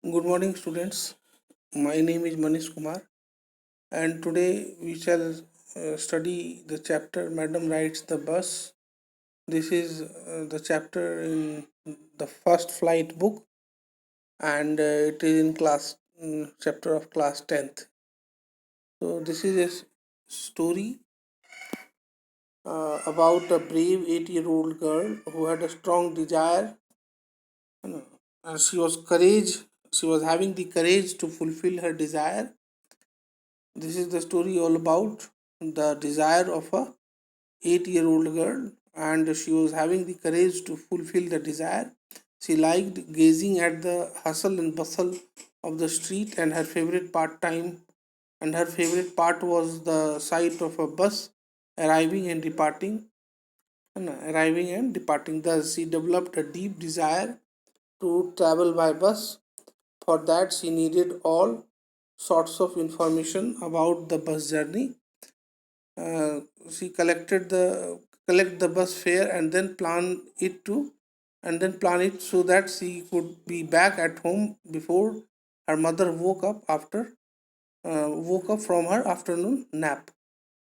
Good morning, students. My name is Manish Kumar, and today we shall study the chapter Madam Rides the Bus. This is the chapter in the first flight book, and it is in class chapter of class 10th. So, this is a story about a brave 8-year-old girl who had a strong desire. You know, and she was having the courage to fulfill her desire. This is the story all about the desire of a 8-year-old girl, and she was having the courage to fulfill the desire. She liked gazing at the hustle and bustle of the street, and her favorite part was the sight of a bus arriving and departing. Thus, she developed a deep desire to travel by bus. For that, she needed all sorts of information about the bus journey. uh, she collect the bus fare and then plan it so that she could be back at home before her mother woke up from her afternoon nap.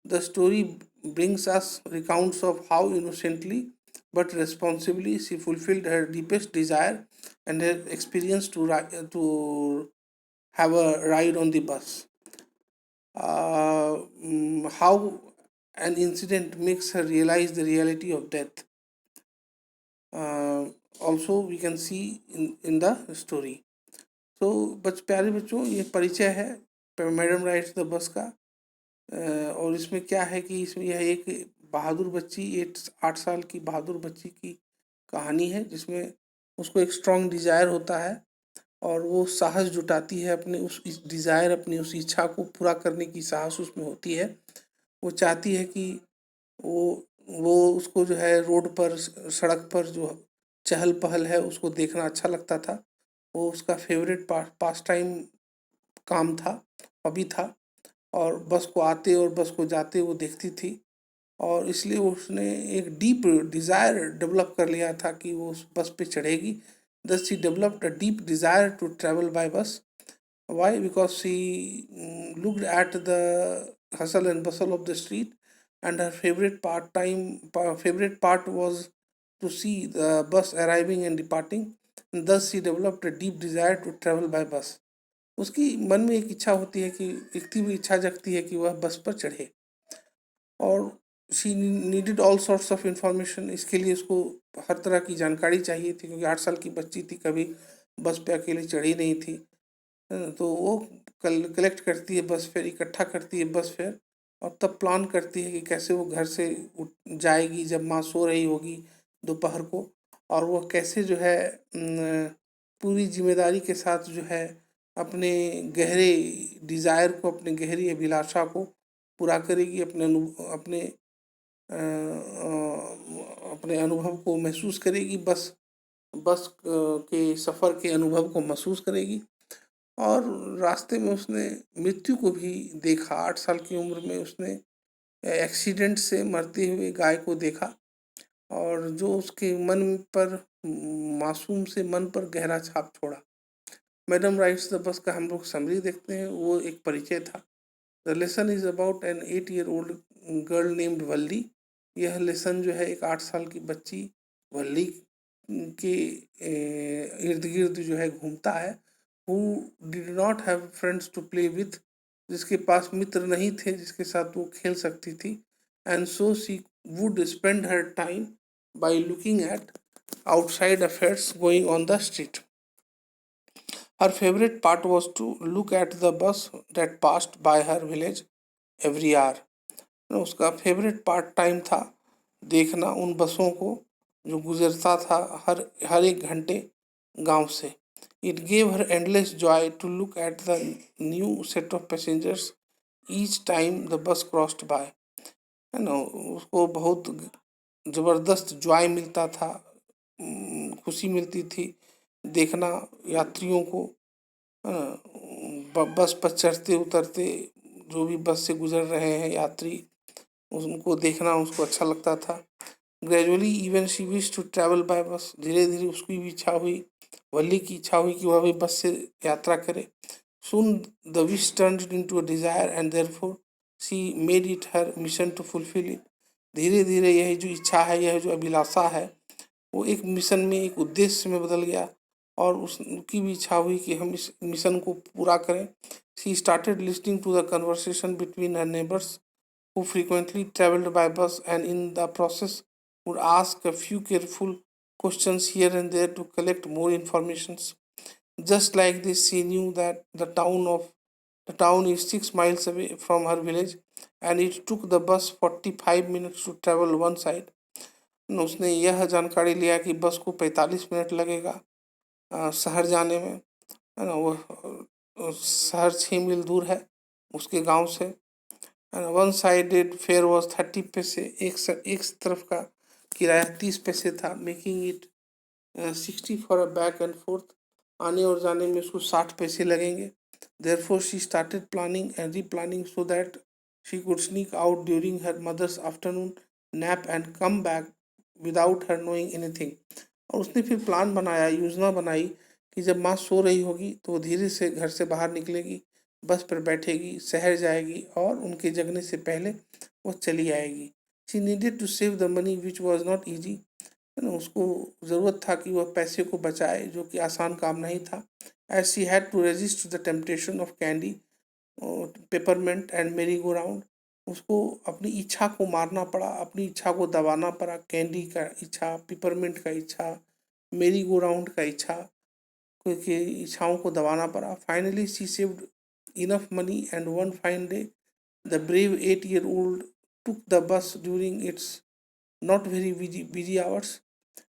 The story brings us recounts of how innocently but responsibly she fulfilled her deepest desire and her experience to have a ride on the bus. How an incident makes her realize the reality of death. Uh, Also, we can see in the story. So, प्यारे बच्चों, ये परिचय है madam rights the bus का। और इसमें क्या है कि इसमें यह एक बहादुर बच्ची 8 साल की बहादुर बच्ची की कहानी है, जिसमें उसको एक स्ट्रॉन्ग डिज़ायर होता है और वो साहस जुटाती है अपने उस डिज़ायर, अपनी उस इच्छा को पूरा करने की साहस उसमें होती है। वो चाहती है कि वो वो उसको जो है रोड पर सड़क पर जो चहल पहल है उसको देखना अच्छा लगता था। वो उसका फेवरेट पास टाइम काम था, हॉबी था, और बस को आते और बस को जाते वो देखती थी, और इसलिए उसने एक डीप डिज़ायर डेवलप कर लिया था कि वो उस बस पे चढ़ेगी। Thus she developed a deep desire to travel by bus. Why? Because she looked at the hustle and bustle of the street, and her favorite part was to see the bus arriving and departing. And thus, she developed a deep desire to travel by bus. उसकी मन में एक इच्छा होती है कि एक तीव्र इच्छा जगती है कि वह बस पर चढ़े, और she needed all sorts of information. इसके लिए उसको हर तरह की जानकारी चाहिए थी, क्योंकि 8 साल की बच्ची थी, कभी बस पे अकेले चढ़ी नहीं थी। तो वो कलेक्ट करती है बस फेयर, इकट्ठा करती है बस फेयर, और तब प्लान करती है कि कैसे वो घर से जाएगी जब माँ सो रही होगी दोपहर को, और वो कैसे जो है पूरी जिम्मेदारी के साथ जो है अपने गहरे डिज़ायर को, अपने गहरी अभिलाषा को पूरा करेगी, अपने अनुभव को महसूस करेगी, बस के सफ़र के अनुभव को महसूस करेगी। और रास्ते में उसने मृत्यु को भी देखा। 8 साल की उम्र में उसने एक्सीडेंट से मरते हुए गाय को देखा, और जो उसके मन पर, मासूम से मन पर गहरा छाप छोड़ा। मैडम राइट्स द बस का हम लोग समरी देखते हैं, वो एक परिचय था। The lesson is about an 8-year-old girl named Valli. यह लेसन जो है एक 8 साल की बच्ची वल्ली के इर्द गिर्द जो है घूमता है। Who did not have friends to play with, जिसके पास मित्र नहीं थे जिसके साथ वो खेल सकती थी। And so she would spend her time by looking at outside affairs going on the street. Her favorite part was to look at the bus that passed by her village every hour. उसका favourite part time था देखना उन बसों को जो गुजरता था हर एक घंटे गांव से। It gave her endless joy to look at the new set of passengers each time the bus crossed by. है ना, उसको बहुत ज़बरदस्त जॉय मिलता था, खुशी मिलती थी देखना यात्रियों को, बस पर चढ़ते उतरते, जो भी बस से गुजर रहे हैं यात्री, उनको देखना उसको अच्छा लगता था। Gradually even she wish to travel by bus. धीरे धीरे उसकी भी इच्छा हुई वल्ली की इच्छा हुई कि वह भी बस से यात्रा करे। Soon the wish turned into a desire and therefore she made it her mission to fulfill it. धीरे धीरे यह जो इच्छा है, यह जो अभिलाषा है, वो एक मिशन में, एक उद्देश्य में बदल गया और उसकी भी इच्छा हुई कि हम इस मिशन को पूरा करें। She started listening to the conversation between her neighbors who frequently traveled by bus and in the process would ask a few careful questions here and there to collect more informations. Just like this, she knew that the town is 6 miles away from her village, and it took the bus 45 minutes to travel one side. उसने यह जानकारी लिया कि बस को 45 minute लगेगा शहर जाने में, है ना। वो शहर 6 मील दूर है उसके गांव से। वन साइडेड फेयर वॉज 30 पैसे, एक तरफ का किराया 30 पैसे था, making it 60 for a back and forth. आने और जाने में उसको 60 पैसे लगेंगे। Therefore she started planning and replanning so that she could sneak out during her mother's afternoon nap and come back without her knowing anything. और उसने फिर प्लान बनाया, योजना बनाई कि जब माँ सो रही होगी तो वो धीरे से घर से बाहर निकलेगी, बस पर बैठेगी, शहर जाएगी और उनके जगने से पहले वो चली आएगी। She needed to save the money which was not easy, है ना। उसको ज़रूरत था कि वह पैसे को बचाए, जो कि आसान काम नहीं था। As she had to resist the temptation of candy, peppermint and merry go round. उसको अपनी इच्छा को मारना पड़ा, अपनी इच्छा को दबाना पड़ा। कैंडी का इच्छा, पेपरमेंट का इच्छा, मेरी गो राउंड का इच्छा, की इच्छाओं को दबाना पड़ा। Finally she saved enough money and one fine day the brave 8 year old took the bus during its not very busy hours.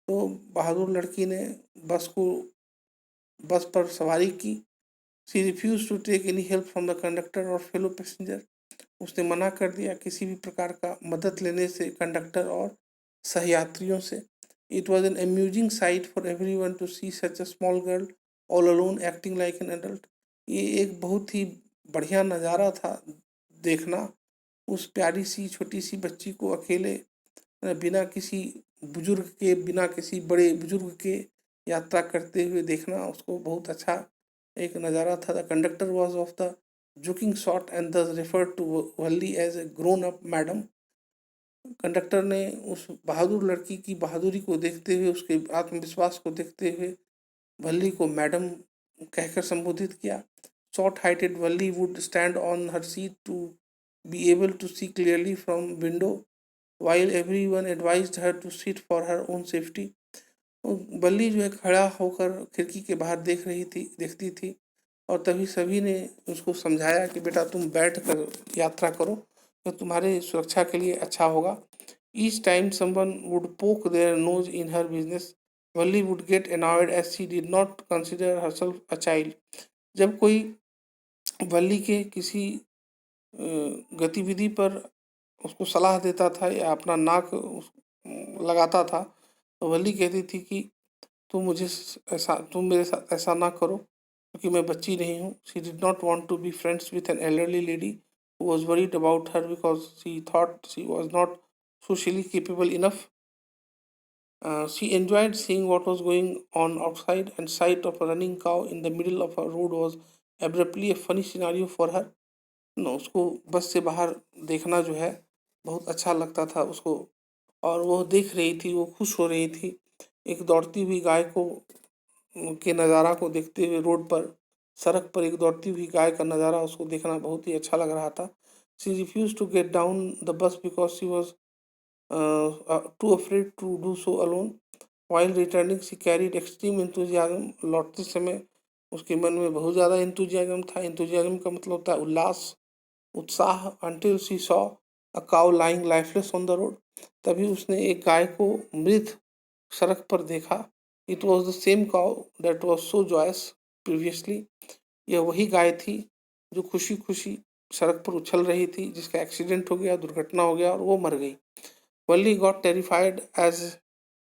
तो बहादुर लड़की ने बस पर सवारी की। She refuse to take any help from the conductor और fellow passenger. उसने मना कर दिया किसी भी प्रकार का मदद लेने से कंडक्टर और सहयात्रियों से। It was an amusing sight for everyone to see such a small girl all alone acting like an adult. ये एक बहुत ही बढ़िया नज़ारा था देखना, उस प्यारी सी छोटी सी बच्ची को अकेले, बिना किसी बुजुर्ग के, बिना किसी बड़े बुजुर्ग के यात्रा करते हुए देखना, उसको बहुत अच्छा एक नज़ारा था। The conductor was of the joking sort and thus referred to Valli as a grown up madam. Conductor ने उस बहादुर लड़की की बहादुरी को देखते हुए, उसके आत्मविश्वास को देखते हुए वल्ली को मैडम कहकर संबोधित किया। Short heighted Valli would stand on her seat to be able to see clearly from window while everyone advised her to sit for her own safety. बल्ली जो है खड़ा होकर खिड़की के बाहर देखती थी और तभी सभी ने उसको समझाया कि बेटा तुम बैठ कर यात्रा करो, तो तुम्हारे सुरक्षा के लिए अच्छा होगा। Each time someone would poke their nose in her business, Valli would get annoyed as she did not consider herself a child. जब कोई वल्ली के किसी गतिविधि पर उसको सलाह देता था या अपना नाक लगाता था, तो वल्ली कहती थी कि तुम मेरे साथ ऐसा ना करो क्योंकि मैं बच्ची नहीं हूँ। She did not want to be friends with an elderly lady who was worried about her because she thought she was not socially capable enough. She enjoyed seeing what was going on outside, and sight of a running cow in the middle of a road was abruptly a funny scenario for her. न उसको बस से बाहर देखना जो है बहुत अच्छा लगता था उसको, और वो देख रही थी, वो खुश हो रही थी एक दौड़ती हुई गाय को के नज़ारा को देखते हुए। रोड पर, सड़क पर एक दौड़ती हुई गाय का नज़ारा उसको देखना बहुत ही अच्छा लग रहा था। She refuse to get down the bus because she was too afraid to do so alone. While returning, she carried extreme enthusiasm. लौटते समय उसके मन में बहुत ज़्यादा enthusiasm था। enthusiasm का मतलब होता है उल्लास, उत्साह। Until she saw a cow lying lifeless on the road. तभी उसने एक गाय को मृत सड़क पर देखा। It was the same cow that was so joyous previously. यह वही गाय थी जो खुशी खुशी सड़क पर उछल रही थी, जिसका एक्सीडेंट हो गया, दुर्घटना हो गया और वो मर गई। Wally got terrified as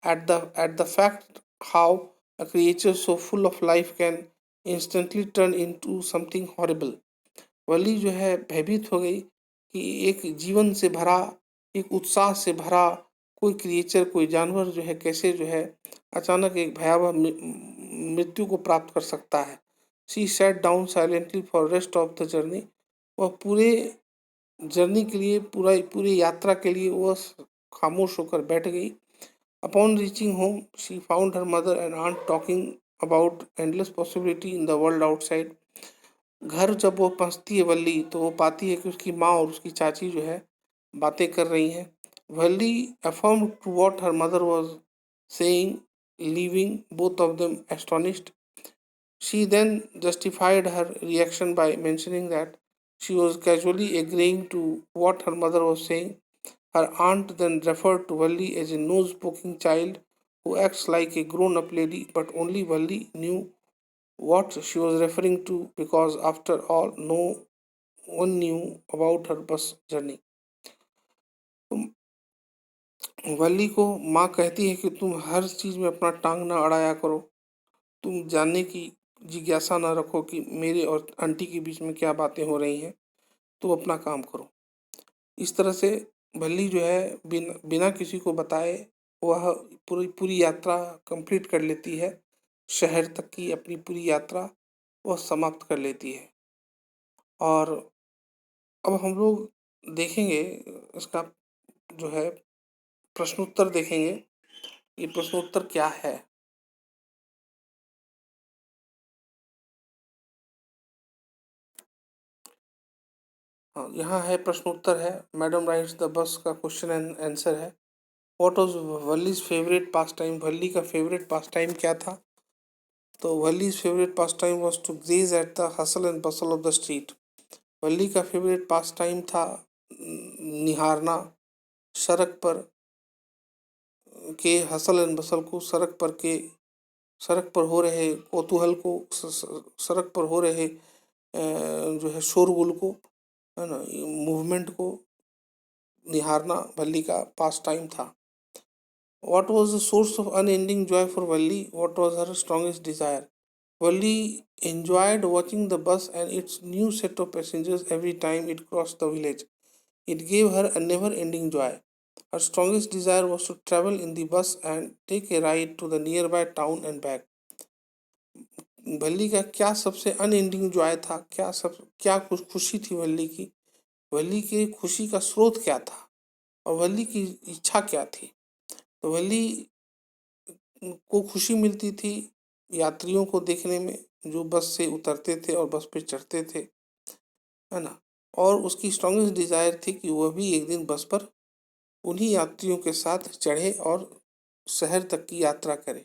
at the fact how a creature so full of life can instantly turn into something horrible. वली जो है भयभीत हो गई कि एक जीवन से भरा, एक उत्साह से भरा कोई क्रिएचर, कोई जानवर जो है कैसे जो है अचानक एक भयावह मृत्यु को प्राप्त कर सकता है। She sat down silently for rest of the journey. वह पूरे जर्नी के लिए, पूरी यात्रा के लिए वह खामोश होकर बैठ गई। Upon reaching home she found her mother and aunt talking about endless possibility in the world outside. घर जब वो पहुंचती है वल्ली, तो वो पाती है कि उसकी माँ और उसकी चाची जो है बातें कर रही हैं। Valli affirm to what her mother was saying, leaving both of them astonished. She then justified her reaction by mentioning that she was casually agreeing to what her mother was saying. Her aunt then referred to Valli as a nose poking child who acts like a grown up lady, but only Valli knew what she was referring to because, after all, no one knew about her bus journey. वल्ली को माँ कहती है कि तुम हर चीज़ में अपना टांग ना अड़ाया करो, तुम जानने की जिज्ञासा ना रखो कि मेरे और आंटी के बीच में क्या बातें हो रही हैं, तुम अपना काम करो। इस तरह से भल्ली जो है बिना बिना किसी को बताए वह पूरी पूरी यात्रा कंप्लीट कर लेती है। शहर तक की अपनी पूरी यात्रा वह समाप्त कर लेती है। और अब हम लोग देखेंगे इसका जो है प्रश्नोत्तर देखेंगे। ये प्रश्नोत्तर क्या है? हाँ, यहाँ है प्रश्नोत्तर है। मैडम राइट्स द बस का क्वेश्चन एंड आंसर है। What was Valli's favourite pastime? Valli का फेवरेट पास टाइम क्या था? तो Valli's favourite pastime was to gaze at the hustle and bustle of the street. Valli का फेवरेट पास टाइम था निहारना सड़क पर के हसल एंड बसल को, सड़क पर हो रहे कौतूहल को, सड़क पर हो रहे जो है शोरगुल को, है ना, मूवमेंट को निहारना वल्ली का पास टाइम था। What was the source of unending joy for Valli? What was her strongest desire? Valli enjoyed watching the bus and its new set of passengers every time it crossed the village. It gave her a never ending joy. Her strongest desire was to travel in the bus and take a ride to the nearby town and back. वल्ली का क्या सबसे unending Joy था? क्या कुछ खुशी थी वल्ली की? वल्ली की खुशी का स्रोत क्या था और वल्ली की इच्छा क्या थी? तो वल्ली को खुशी मिलती थी यात्रियों को देखने में जो बस से उतरते थे और बस पे चढ़ते थे, है ना। और उसकी स्ट्रॉन्गेस्ट डिजायर थी कि वह भी एक दिन बस पर उन्हीं यात्रियों के साथ चढ़े और शहर तक की यात्रा करे।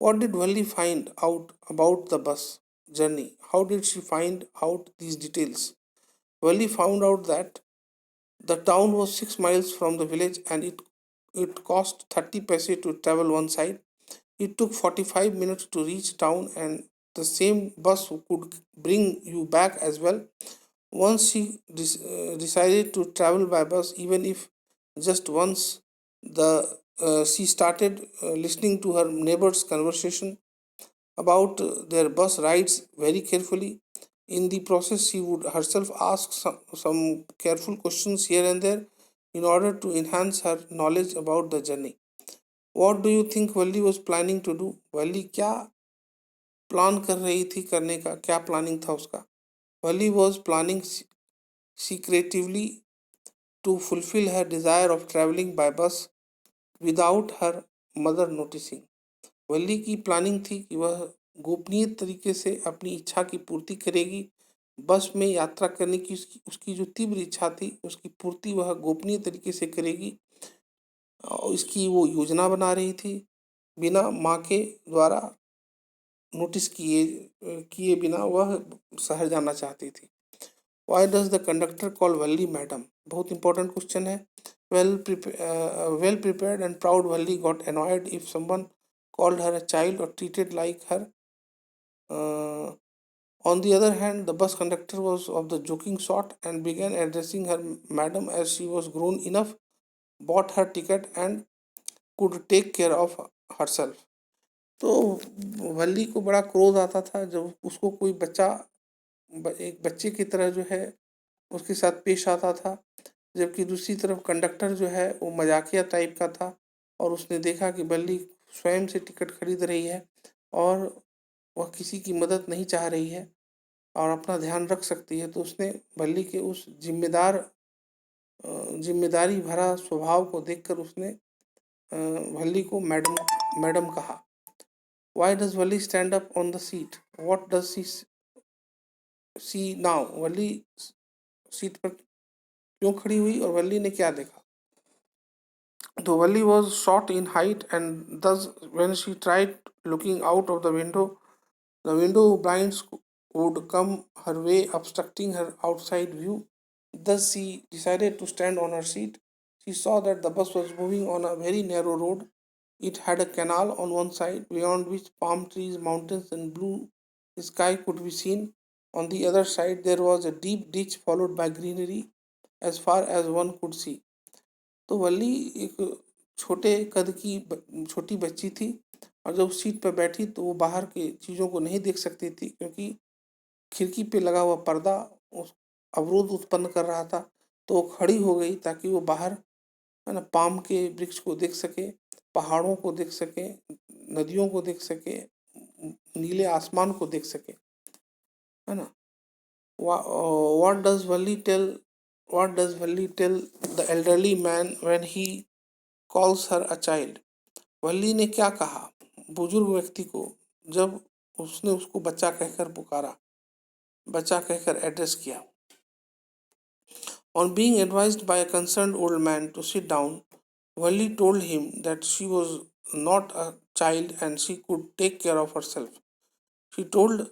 What did Valli find out about the bus journey? How did she find out these details? Valli found out that the town was 6 miles from the village and it cost 30 paise to travel one side. It took 45 minutes to reach town and the same bus could bring you back as well. Once she decided to travel by bus, even if just once, she started listening to her neighbors' conversation about their bus rides very carefully. In the process, she would herself ask some careful questions here and there in order to enhance her knowledge about the journey. What do you think Valli was planning to do? Valli क्या plan कर रही थी करने का? क्या planning था उसका? Valli was planning secretively to fulfill her desire of traveling by bus without her mother noticing. वल्ली की प्लानिंग थी कि वह गोपनीय तरीके से अपनी इच्छा की पूर्ति करेगी। बस में यात्रा करने की उसकी जो तीव्र इच्छा थी उसकी पूर्ति वह गोपनीय तरीके से करेगी और इसकी वो योजना बना रही थी बिना माँ के द्वारा नोटिस किए किए बिना वह शहर जाना चाहती थी। Why does the conductor call Valli madam? बहुत इंपॉर्टेंट क्वेश्चन है। Well prepared and proud Valli got annoyed if someone called her a child or treated like her. Uh, on the other hand, the bus conductor was of the joking sort and began addressing her madam as she was grown enough, bought her ticket and could take care of herself. तो वल्ली को बड़ा क्रोध आता था जब उसको कोई बच्चा एक बच्चे की तरह जो है उसके साथ पेश आता था, जबकि दूसरी तरफ कंडक्टर जो है वो मजाकिया टाइप का था और उसने देखा कि बल्ली स्वयं से टिकट खरीद रही है और वह किसी की मदद नहीं चाह रही है और अपना ध्यान रख सकती है, तो उसने बल्ली के उस जिम्मेदारी भरा स्वभाव को देखकर उसने बल्ली को मैडम मैडम कहा। Y does Valli stand up on the seat, what does she now? Valli seat पर क्यों खड़ी हुई और वल्ली ने क्या देखा? The valley was short in height, and thus, when she tried looking out of the window blinds would come her way, obstructing her outside view. Thus, she decided to stand on her seat. She saw that the bus was moving on a very narrow road. It had a canal on one side, beyond which palm trees, mountains, and blue sky could be seen. On the other side, there was a deep ditch followed by greenery as far as one could see. तो वल्ली एक छोटे कद की छोटी बच्ची थी और जब सीट पर बैठी तो वो बाहर की चीज़ों को नहीं देख सकती थी, क्योंकि खिड़की पे लगा हुआ पर्दा उस अवरोध उत्पन्न कर रहा था। तो वो खड़ी हो गई ताकि वो बाहर, है ना, पाम के वृक्ष को देख सके, पहाड़ों को देख सके, नदियों को देख सके, नीले आसमान को देख सके, है ना। What does Valli tell? What does Valli tell the elderly man when he calls her a child? वल्ली ने क्या कहा बुजुर्ग व्यक्ति को जब उसने उसको बच्चा कहकर पुकारा, बच्चा कहकर एड्रेस किया? On being advised by a concerned old man to sit down, Valli told him that she was not a child and she could take care of herself. She told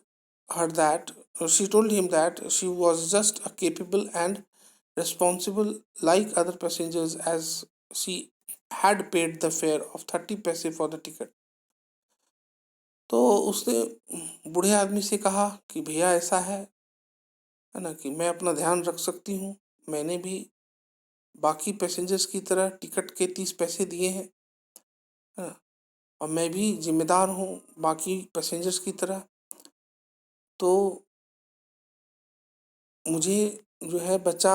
her that she told him that she was just a capable and responsible like other passengers, as she had paid the fare of 30 paise for the ticket. तो उसने बूढ़े आदमी से कहा कि भैया ऐसा है ना, कि मैं अपना ध्यान रख सकती हूँ, मैंने भी बाकी पैसेंजर्स की तरह टिकट के 30 पैसे दिए हैं, है ना, और मैं भी जिम्मेदार हूँ बाकी पैसेंजर्स की तरह। तो मुझे जो है बच्चा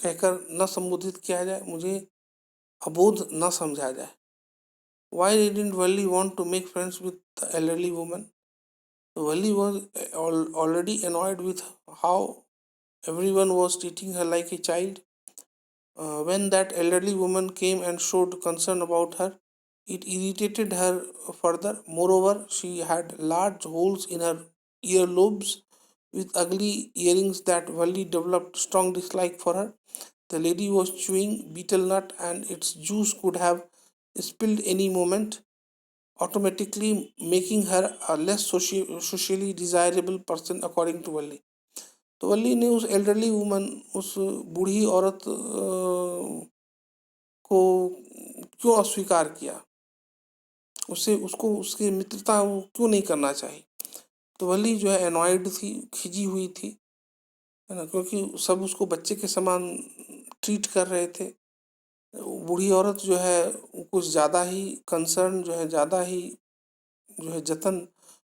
कहकर न संबोधित किया जाए, मुझे अबोध न समझा जाए। Why didn't Valli want to make friends with the elderly woman? Valli was already annoyed with how everyone was treating her like a child. When that elderly woman came and showed concern about her, it irritated her further. Moreover, she had large holes in her earlobes with ugly earrings that Valli developed strong dislike for her. The lady was chewing betel nut and its juice could have spilled any moment, automatically making her a less socially desirable person according to Valli. तो वल्ली ने उस elderly woman, उस बूढ़ी औरत को क्यों अस्वीकार किया, उसको उसकी मित्रता वो क्यों नहीं करना चाहिए? तो वल्ली जो है एनॉयड थी, खिजी हुई थी, है ना, क्योंकि सब उसको बच्चे के समान ट्रीट कर रहे थे। बूढ़ी औरत जो है कुछ ज़्यादा ही कंसर्न, जो है ज़्यादा ही जो है जतन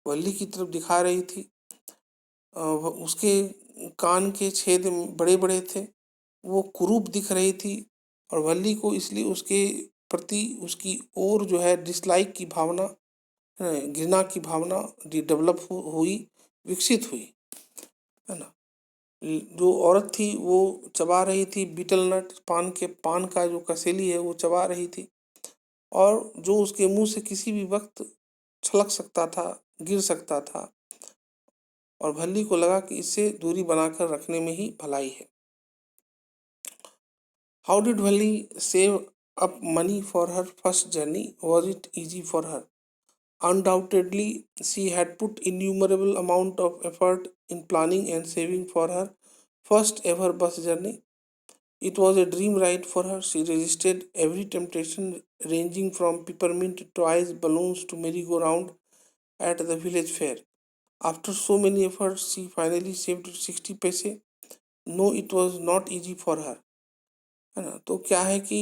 वल्ली की तरफ दिखा रही थी। उसके कान के छेद बड़े बड़े थे, वो कुरूप दिख रही थी और वल्ली को इसलिए उसके प्रति उसकी और जो है डिसलाइक की भावना, घृणा की भावना डेवलप हुई, विकसित हुई, है ना। जो औरत थी वो चबा रही थी बीटल नट, पान का जो कसेली है वो चबा रही थी, और जो उसके मुंह से किसी भी वक्त छलक सकता था, गिर सकता था, और भल्ली को लगा कि इससे दूरी बनाकर रखने में ही भलाई है। How did Valli save up money for her first journey? Was it easy for her? Undoubtedly, she had put innumerable amount of effort in planning and saving for her first ever bus journey. It was a dream ride for her. She resisted every temptation, ranging from peppermint to ice balloons to merry-go-round at the village fair. After so many efforts, she finally saved 60 paise. No, it was not easy for her, है ना। तो क्या है कि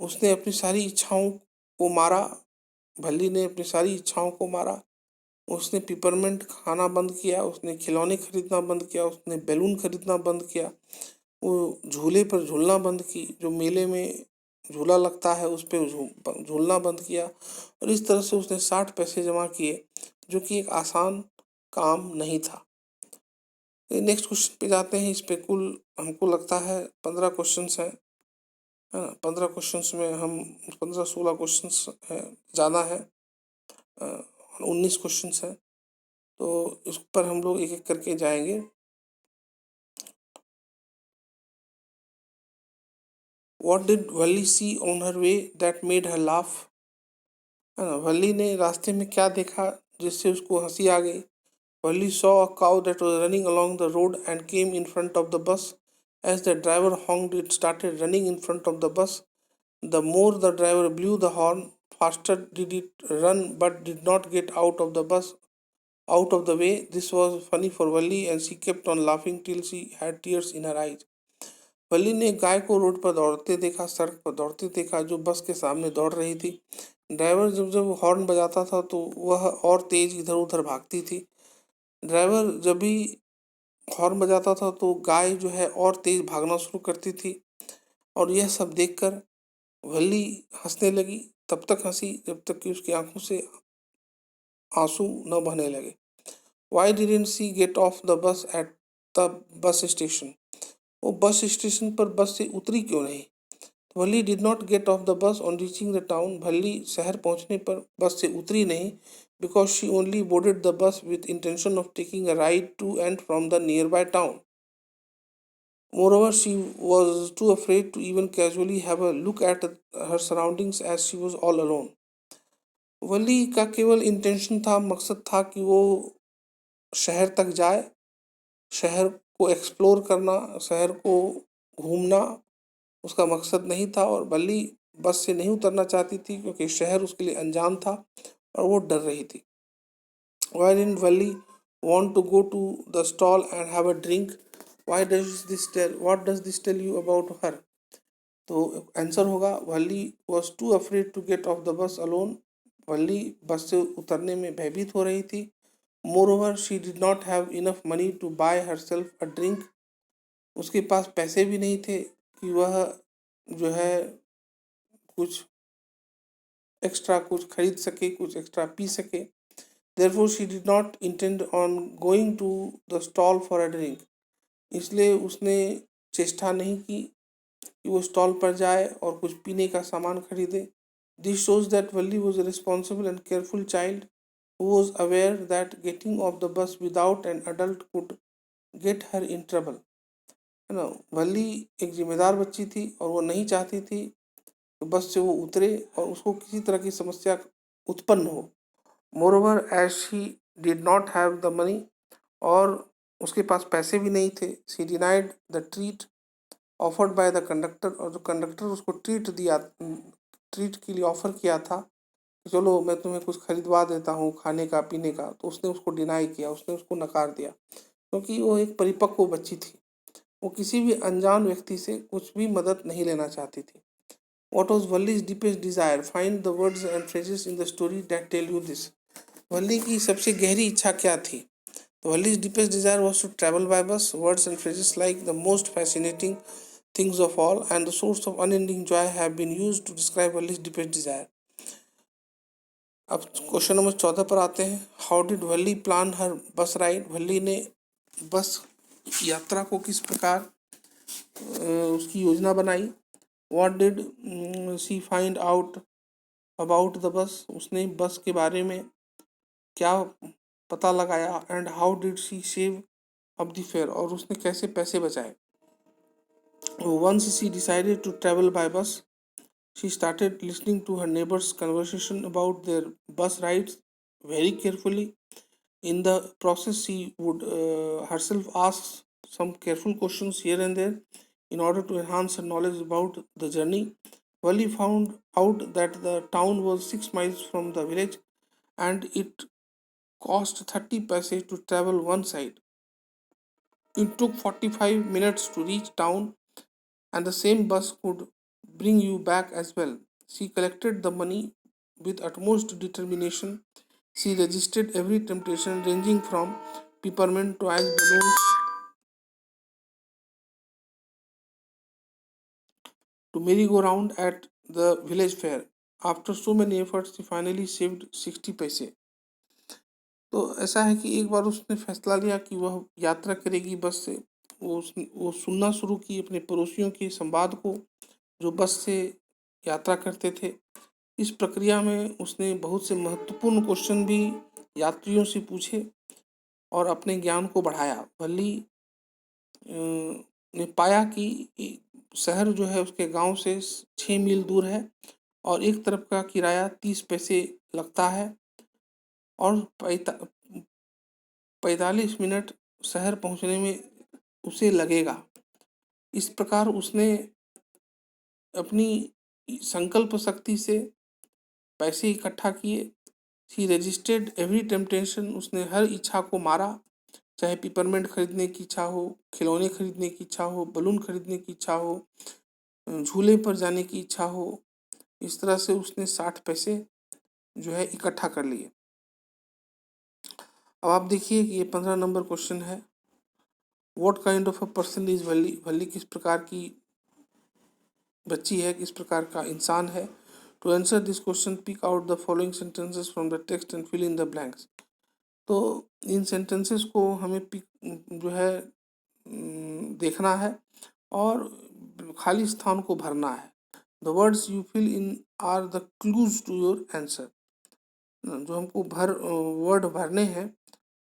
उसने अपनी सारी इच्छाओं को मारा, भल्ली ने अपनी सारी इच्छाओं को मारा। उसने पिपरमेंट खाना बंद किया, उसने खिलौने खरीदना बंद किया, उसने बैलून खरीदना बंद किया, वो झूले पर झूलना बंद की जो मेले में झूला लगता है उस पे झूलना बंद किया और इस तरह से उसने 60 पैसे जमा किए, जो कि एक आसान काम नहीं था। नेक्स्ट क्वेश्चन पे जाते हैं। इस पे कुल हमको लगता है 15 क्वेश्चंस हैं, है ना। 15 क्वेश्चंस में हम 15-16 क्वेश्चंस है, ज़्यादा है, 19 क्वेश्चंस हैं। तो इस पर हम लोग एक एक करके जाएंगे। What did Valli see on her way that made her laugh? है ना, वल्ली ने रास्ते में क्या देखा जिससे उसको हंसी आ गई। Valli saw a cow that was running along the road and came in front of the bus. As the driver honked, it started running in front of the bus. The more the driver blew the horn, faster did it run, but did not get out of the bus, out of the way. This was funny for Valli, and she kept on laughing till she had tears in her eyes. वल्ली ने गाय को road पर दौड़ते देखा, सड़क पर दौड़ते देखा, जो बस के सामने दौड़ रही थी। ड्राइवर जब जब हॉर्न बजाता था तो वह और तेज इधर उधर भागती थी। ड्राइवर जब भी हॉर्न बजाता था तो गाय जो है और तेज भागना शुरू करती थी। और यह सब देखकर वल्ली हंसने लगी, तब तक हंसी जब तक कि उसकी आंखों से आंसू न बहने लगे। Why didn't she get off the bus at the bus station? वो बस स्टेशन पर बस से उतरी क्यों नहीं? Valli did not get off the bus on reaching the town. Valli शहर पहुंचने पर बस से उतरी नहीं, because she only boarded the bus with intention of taking a ride to and from the nearby town. Moreover, she was too afraid to even casually have a look at her surroundings as she was all alone. वली का केवल intention था, मकसद था कि वो शहर तक जाए, शहर को एक्सप्लोर करना, शहर को घूमना उसका मकसद नहीं था। और वली बस से नहीं उतरना चाहती थी क्योंकि शहर उसके लिए अनजान था और वो डर रही थी। Why didn't Valli want to go to the stall and have a drink? What does this tell you about her? तो आंसर होगा, Valli was too afraid to get off the bus alone. Valli bus से उतरने में भयभीत हो रही थी। Moreover she did not have enough money to buy herself a drink. उसके पास पैसे भी नहीं थे कि वह जो है कुछ एक्स्ट्रा कुछ खरीद सके, कुछ एक्स्ट्रा पी सके। Therefore she did not intend on going to the stall for a drink. इसलिए उसने चेष्टा नहीं की कि वो स्टॉल पर जाए और कुछ पीने का सामान खरीदे। This shows that Valli was a responsible and careful child who was aware that getting off the बस without an adult could get her in trouble. है ना, वल्ली एक जिम्मेदार बच्ची थी और वो नहीं चाहती थी कि बस से वो उतरे और उसको किसी तरह की समस्या उत्पन्न हो। Moreover as she did not have the money, और उसके पास पैसे भी नहीं थे, she denied the treat offered by the conductor. और जो कंडक्टर उसको ट्रीट के लिए ऑफर किया था कि चलो मैं तुम्हें कुछ खरीदवा देता हूँ खाने का पीने का, तो उसने उसको डिनाई किया, उसने उसको नकार दिया क्योंकि वो एक परिपक्व बच्ची थी। वो किसी भी अनजान व्यक्ति से कुछ भी मदद नहीं लेना चाहती थी। What was Valli's deepest desire? Find the words and phrases in the story that tell you this. वल्ली की सबसे गहरी इच्छा क्या थी? तो Valli's deepest desire was to travel by bus. Words and phrases like the most fascinating things of all and the source of unending joy have been used to describe Valli's deepest desire. अब question number 14 पर आते हैं। How did Valli plan हर बस ride? वल्ली ने बस यात्रा को किस प्रकार उसकी योजना बनाई। What did she find out about the bus? उसने बस के बारे में क्या पता लगाया। And how did she save up the fare? और उसने कैसे पैसे बचाए। Once she decided to travel by bus, she started listening to her neighbors' conversation about their bus rides very carefully. In the process, she would herself ask some careful questions here and there in order to enhance her knowledge about the journey. Wally found out that the town was 6 miles from the village and it cost 30 paise to travel one side. It took 45 minutes to reach town, and the same bus could bring you back as well. She collected the money with utmost determination. She resisted every temptation, ranging from peppermint to ice balloons to merry-go-round at the village fare. After so many efforts, he finally saved 60 पैसे. तो ऐसा है कि एक बार उसने फैसला लिया कि वह यात्रा करेगी बस से. वो सुनना शुरू की अपने पड़ोसियों के संवाद को, जो बस से यात्रा करते थे. इस प्रक्रिया में उसने बहुत से महत्वपूर्ण क्वेश्चन भी यात्रियों से पूछे और अपने ज्ञान को बढ़ाया. वल्ली ने पाया कि शहर जो है उसके गांव से 6 मील दूर है और एक तरफ का किराया 30 पैसे लगता है और 45 मिनट शहर पहुंचने में उसे लगेगा. इस प्रकार उसने अपनी संकल्प शक्ति से पैसे इकट्ठा किए. ही रजिस्टर्ड एवरी टेम्पटेशन. उसने हर इच्छा को मारा, चाहे पिपरमेंट खरीदने की इच्छा हो, खिलौने खरीदने की इच्छा हो, बलून खरीदने की इच्छा हो, झूले पर जाने की इच्छा हो. इस तरह से उसने 60 पैसे जो है इकट्ठा कर लिए. अब आप देखिए कि ये 15 नंबर क्वेश्चन है. What kind of a person is Valli. Valli किस प्रकार की बच्ची है, किस प्रकार का इंसान है. To answer this question pick out the following sentences from the text and fill in the blanks. तो इन सेंटेंसेस को हमें जो है देखना है और खाली स्थान को भरना है. The words you fill in are the clues to your answer. जो हमको वर्ड भरने हैं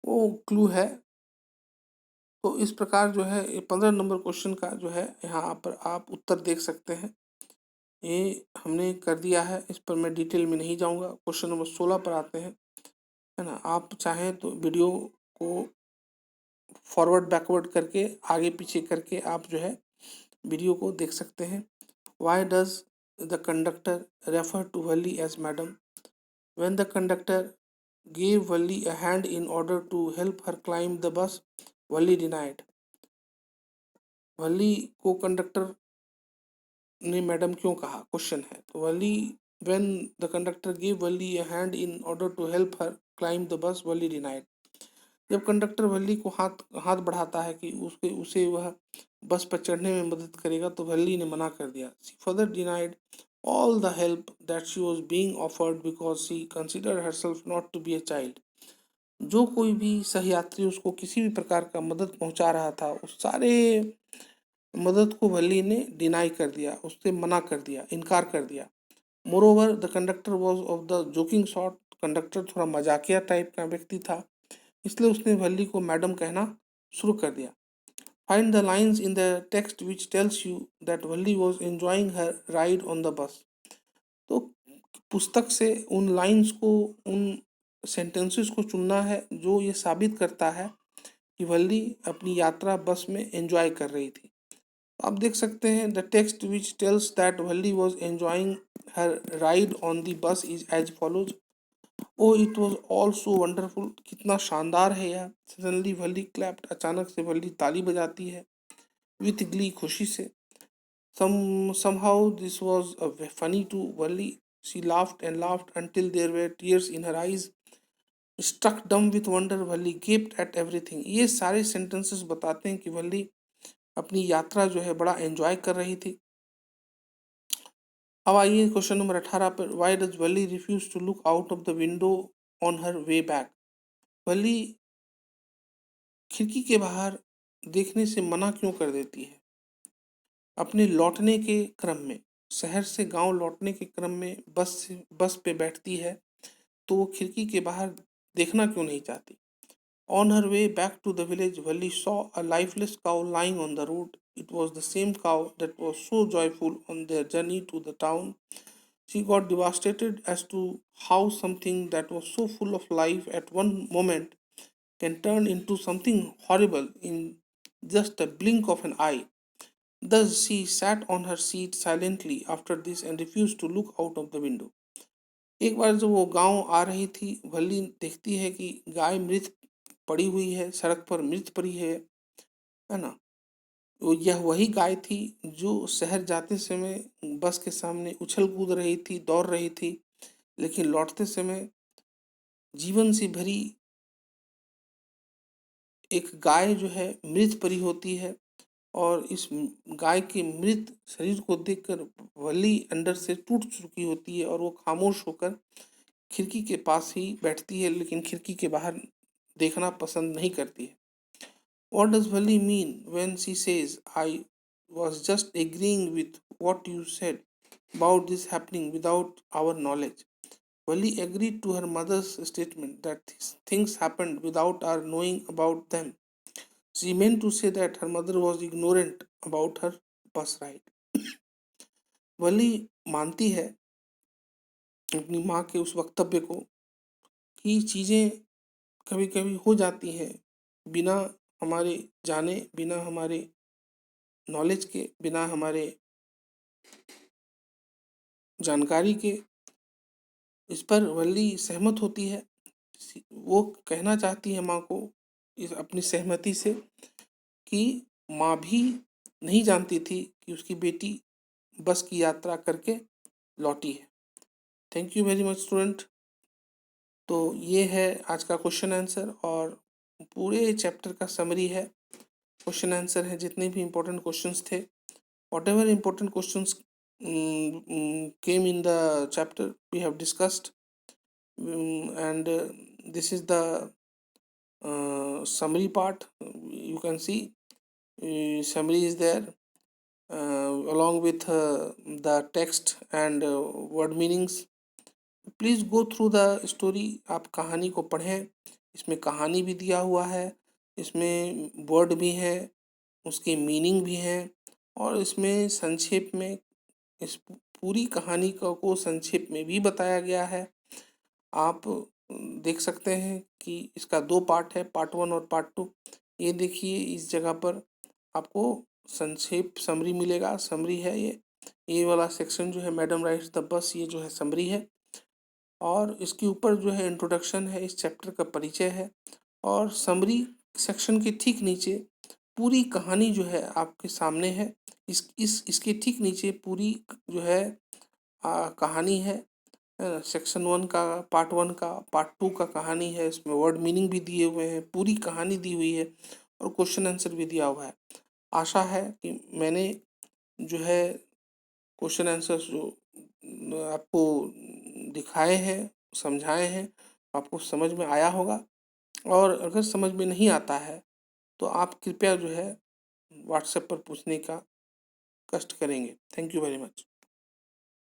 वो क्लू है. तो इस प्रकार जो है ये 15 नंबर क्वेश्चन का जो है यहाँ पर आप उत्तर देख सकते हैं. ये हमने कर दिया है, इस पर मैं डिटेल में नहीं जाऊँगा. क्वेश्चन नंबर 16 पर आते हैं, है ना. आप चाहें तो वीडियो को फॉरवर्ड बैकवर्ड करके, आगे पीछे करके आप जो है वीडियो को देख सकते हैं. Why does the conductor refer to Valli as madam. When the conductor gave Valli a hand in order to help her climb the bus, Valli denied. वल्ली को कंडक्टर ने मैडम क्यों कहा, क्वेश्चन है. तो वल्ली when the conductor gave Valli a hand in order to help her climb the bus, Valli denied. जब conductor वल्ली को हाथ बढ़ाता है कि उसे वह बस पर चढ़ने में मदद करेगा तो वल्ली ने मना कर दिया. She further denied all the help that she was being offered because she considered herself not to be a child. जो कोई भी सहयात्री उसको किसी भी प्रकार का मदद पहुंचा रहा था, उस सारे मदद को वल्ली ने डिनाई कर दिया, उससे मना कर दिया, इनकार कर दिया. Moreover the conductor was of the joking sort. Conductor थोड़ा मजाकिया टाइप का व्यक्ति था, इसलिए उसने वल्ली को मैडम कहना शुरू कर दिया. Find the lines in the text which tells you that Valli was enjoying her ride on the बस. तो पुस्तक से उन लाइन्स को, उन सेंटेंसेस को चुनना है जो ये साबित करता है कि वल्ली अपनी यात्रा बस में एंजॉय कर रही थी. आप देख सकते हैं the text which tells that Valli was enjoying her ride on the bus is as follows. Oh it was all so wonderful. कितना शानदार है यह. Suddenly Valli clapped. अचानक से वल्ली ताली बजाती है. विथ ग्ली, खुशी से. somehow this was funny to Valli. She laughed and laughed until there were tears in her eyes. Struck dumb with wonder, Valli gaped at everything. ये सारे sentences बताते हैं कि वल्ली अपनी यात्रा जो है बड़ा एंजॉय कर रही थी. अब आइए क्वेश्चन नंबर 18 पर. Why does Valli refuse to look out of the window on her way back. Valli खिड़की के बाहर देखने से मना क्यों कर देती है अपने लौटने के क्रम में. शहर से गांव लौटने के क्रम में बस पे बैठती है तो वो खिड़की के बाहर देखना क्यों नहीं चाहती. On her way back to the village, Valli saw a lifeless cow lying on the road. It was the same cow that was so joyful on their journey to the town. She got devastated as to how something that was so full of life at one moment can turn into something horrible in just a blink of an eye. Thus, she sat on her seat silently after this and refused to look out of the window. एक बार जब वो गांव आ रही थी, वल्ली देखती है कि गाय मृत पड़ी हुई है, सड़क पर मृत पड़ी है ना. यह वही गाय थी जो शहर जाते समय बस के सामने उछल कूद रही थी, दौड़ रही थी, लेकिन लौटते समय जीवन से भरी एक गाय जो है मृत परी होती है और इस गाय के मृत शरीर को देखकर वल्ली अंदर से टूट चुकी होती है और वो खामोश होकर खिड़की के पास ही बैठती है, लेकिन खिड़की के बाहर देखना पसंद नहीं करती है। What does Valli mean when she says, I was just agreeing with what you said about this happening without our knowledge? Valli agreed to her mother's statement that these things happened without our knowing about them. She meant to say that her mother was ignorant about her bus ride. वली मानती है अपनी माँ के उस वक्तव्य को कि चीज़ें कभी कभी हो जाती हैं बिना हमारे जाने, बिना हमारे नॉलेज के, बिना हमारे जानकारी के। इस पर वल्ली सहमत होती है। वो कहना चाहती है माँ को इस अपनी सहमति से कि माँ भी नहीं जानती थी कि उसकी बेटी बस की यात्रा करके लौटी है। Thank you very much student. तो ये है आज का क्वेश्चन आंसर और पूरे चैप्टर का समरी है, क्वेश्चन आंसर है, जितने भी इम्पोर्टेंट क्वेश्चंस थे, whatever important questions came in the chapter we have discussed, and this is the summary part. You can see summary is there along with the text and word meanings. Please go through the story. आप कहानी को पढ़ें, इसमें कहानी भी दिया हुआ है, इसमें वर्ड भी है, उसके मीनिंग भी हैं, और इसमें संक्षेप में इस पूरी कहानी को संक्षेप में भी बताया गया है। आप देख सकते हैं कि इसका 2 पार्ट है, पार्ट 1 और पार्ट 2। ये देखिए, इस जगह पर आपको संक्षेप समरी मिलेगा। समरी है ये वाला सेक्शन जो है, मैडम राइट्स द बस, ये जो है समरी है। और इसके ऊपर जो है इंट्रोडक्शन है, इस चैप्टर का परिचय है। और समरी सेक्शन के ठीक नीचे पूरी कहानी जो है आपके सामने है। इसके ठीक नीचे पूरी जो है कहानी है। सेक्शन 1 का, पार्ट 1 का, पार्ट 2 का कहानी है। इसमें वर्ड मीनिंग भी दिए हुए हैं, पूरी कहानी दी हुई है और क्वेश्चन आंसर भी दिया हुआ है। आशा है कि मैंने जो है क्वेश्चन आंसर जो आपको दिखाए हैं, समझाए हैं, आपको समझ में आया होगा। और अगर समझ में नहीं आता है तो आप कृपया जो है व्हाट्सएप पर पूछने का कष्ट करेंगे। Thank you very much.